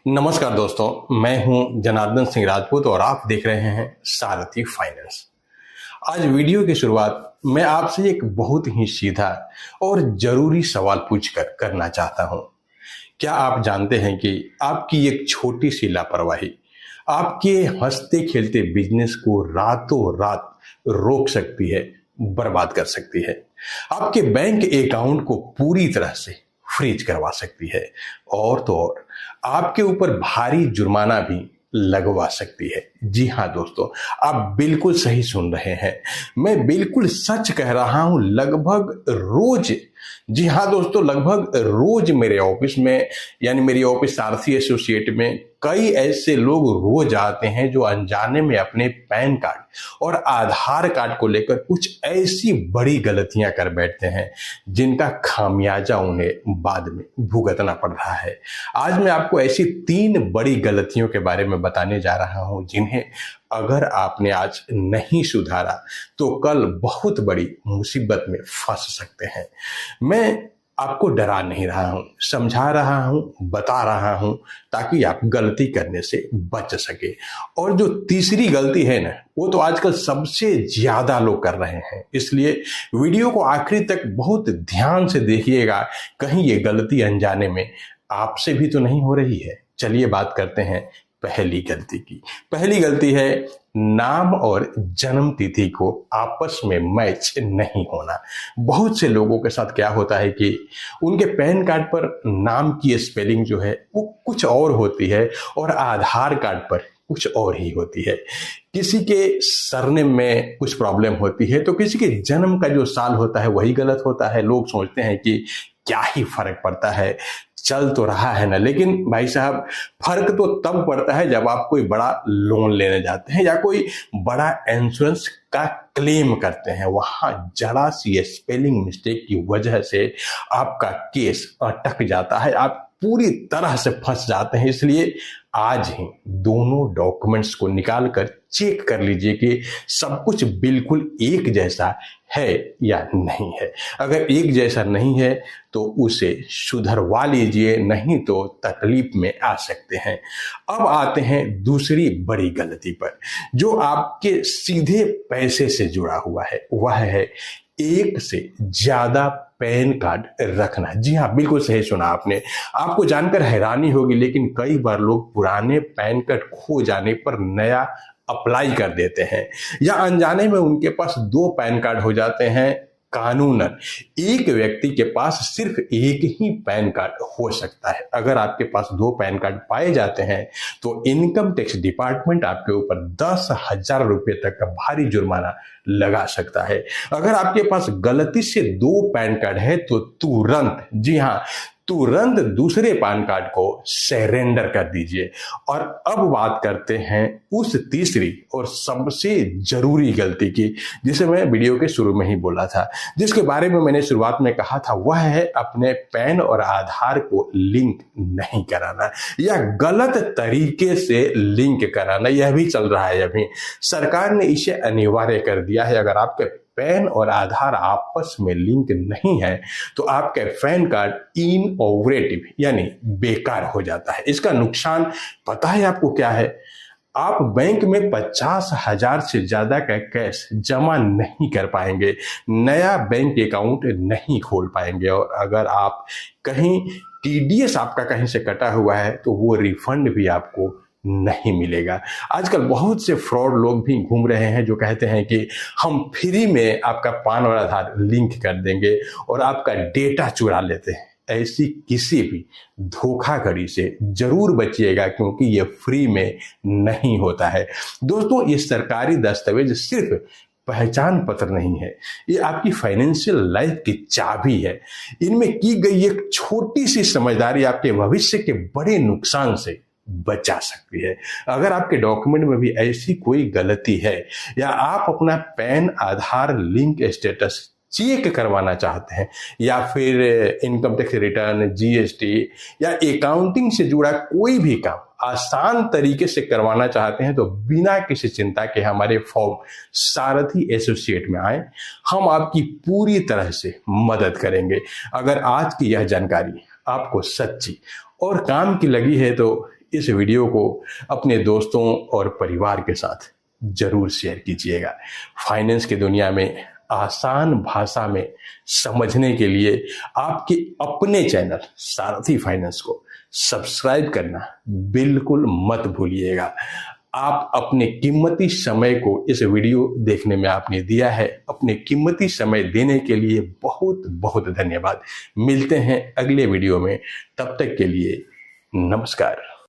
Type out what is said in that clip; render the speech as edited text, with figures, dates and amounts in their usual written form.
नमस्कार दोस्तों, मैं हूं जनार्दन सिंह राजपूत और आप देख रहे हैं सारथी फाइनेंस। आज वीडियो की शुरुआत मैं आपसे एक बहुत ही सीधा और जरूरी सवाल पूछकर करना चाहता हूं। क्या आप जानते हैं कि आपकी एक छोटी सी लापरवाही आपके हंसते खेलते बिजनेस को रातों रात रोक सकती है, बर्बाद कर सकती है, आपके बैंक अकाउंट को पूरी तरह से फ्रीज करवा सकती है और तो और आपके ऊपर भारी जुर्माना भी लगवा सकती है। जी हाँ दोस्तों, आप बिल्कुल सही सुन रहे हैं, मैं बिल्कुल सच कह रहा हूं। लगभग रोज, जी हाँ दोस्तों, लगभग रोज मेरे ऑफिस में, यानी मेरी ऑफिस सारथी एसोसिएट में कई ऐसे लोग रोज आते हैं जो अनजाने में अपने पैन कार्ड और आधार कार्ड को लेकर कुछ ऐसी बड़ी गलतियां कर बैठते हैं जिनका खामियाजा उन्हें बाद में भुगतना पड़ रहा है। आज मैं आपको ऐसी 3 बड़ी गलतियों के बारे में बताने जा रहा हूं जिन्हें अगर आपने आज नहीं सुधारा तो कल बहुत बड़ी मुसीबत में फंस सकते हैं। मैं आपको डरा नहीं रहा हूं, समझा रहा हूं, बता रहा हूं ताकि आप गलती करने से बच सके। और जो तीसरी गलती है ना, वो तो आजकल सबसे ज्यादा लोग कर रहे हैं, इसलिए वीडियो को आखिरी तक बहुत ध्यान से देखिएगा, कहीं ये गलती अनजाने में आपसे भी तो नहीं हो रही है। चलिए बात करते हैं पहली गलती की। पहली गलती है नाम और जन्म तिथि को आपस में मैच नहीं होना। बहुत से लोगों के साथ क्या होता है कि उनके पैन कार्ड पर नाम की स्पेलिंग जो है वो कुछ और होती है और आधार कार्ड पर कुछ और ही होती है। किसी के सरनेम में कुछ प्रॉब्लम होती है तो किसी के जन्म का जो साल होता है वही गलत होता है। लोग सोचते हैं कि क्या ही फर्क पड़ता है, चल तो रहा है ना। लेकिन भाई साहब, फर्क तो तब पड़ता है जब आप कोई बड़ा लोन लेने जाते हैं या कोई बड़ा इंश्योरेंस का क्लेम करते हैं। वहां जरा सी स्पेलिंग मिस्टेक की वजह से आपका केस अटक जाता है, आप पूरी तरह से फंस जाते हैं। इसलिए आज ही दोनों डॉक्यूमेंट्स को निकाल कर चेक कर लीजिए कि सब कुछ बिल्कुल एक जैसा है या नहीं है। अगर एक जैसा नहीं है तो उसे सुधरवा लीजिए, नहीं तो तकलीफ में आ सकते हैं। अब आते हैं दूसरी बड़ी गलती पर जो आपके सीधे पैसे से जुड़ा हुआ है, वह है एक से ज्यादा पैन कार्ड रखना। जी हाँ, बिल्कुल सही सुना आपने। आपको जानकर हैरानी होगी, लेकिन कई बार लोग पुराने पैन कार्ड खो जाने पर नया अप्लाई कर देते हैं या अनजाने में उनके पास 2 पैन कार्ड हो जाते हैं। कानूनन एक व्यक्ति के पास सिर्फ एक ही पैन कार्ड हो सकता है। अगर आपके पास 2 पैन कार्ड पाए जाते हैं तो इनकम टैक्स डिपार्टमेंट आपके ऊपर 10,000 रुपए तक का भारी जुर्माना लगा सकता है। अगर आपके पास गलती से 2 पैन कार्ड है तो तुरंत, जी हाँ, तुरंत दूसरे पैन कार्ड को सरेंडर कर दीजिए। और अब बात करते हैं उस तीसरी और सबसे जरूरी गलती की, जिसे मैं वीडियो के शुरू में ही बोला था, जिसके बारे में मैंने शुरुआत में कहा था, वह है अपने पैन और आधार को लिंक नहीं कराना या गलत तरीके से लिंक कराना। यह भी चल रहा है अभी, सरकार ने इसे अनिवार्य कर दिया है। अगर आपके पैन और आधार आपस में लिंक नहीं है तो आपका पैन कार्ड इनऑपरेटिव यानी बेकार हो जाता है। इसका नुकसान पता है आपको क्या है? आप बैंक में 50,000 से ज्यादा का कैश जमा नहीं कर पाएंगे, नया बैंक अकाउंट नहीं खोल पाएंगे, और अगर आप कहीं टीडीएस आपका कहीं से कटा हुआ है तो वो रिफंड भी आपको नहीं मिलेगा। आजकल बहुत से फ्रॉड लोग भी घूम रहे हैं जो कहते हैं कि हम फ्री में आपका पैन और आधार लिंक कर देंगे और आपका डेटा चुरा लेते हैं। ऐसी किसी भी धोखाधड़ी से जरूर बचिएगा, क्योंकि ये फ्री में नहीं होता है। दोस्तों, ये सरकारी दस्तावेज सिर्फ पहचान पत्र नहीं है, ये आपकी फाइनेंशियल लाइफ की चाबी है। इनमें की गई एक छोटी सी समझदारी आपके भविष्य के बड़े नुकसान से बचा सकती है। अगर आपके डॉक्यूमेंट में भी ऐसी कोई गलती है या आप अपना पैन आधार लिंक स्टेटस चेक करवाना चाहते हैं या फिर इनकम टैक्स रिटर्न, जीएसटी या अकाउंटिंग से जुड़ा कोई भी काम आसान तरीके से करवाना चाहते हैं तो बिना किसी चिंता के हमारे फॉर्म सारथी एसोसिएट में आए, हम आपकी पूरी तरह से मदद करेंगे। अगर आज की यह जानकारी आपको सच्ची और काम की लगी है तो इस वीडियो को अपने दोस्तों और परिवार के साथ जरूर शेयर कीजिएगा। फाइनेंस की दुनिया में आसान भाषा में समझने के लिए आपके अपने चैनल सारथी फाइनेंस को सब्सक्राइब करना बिल्कुल मत भूलिएगा। आप अपने कीमती समय को इस वीडियो देखने में आपने दिया है। अपने कीमती समय देने के लिए बहुत बहुत धन्यवाद। मिलते हैं अगले वीडियो में, तब तक के लिए नमस्कार।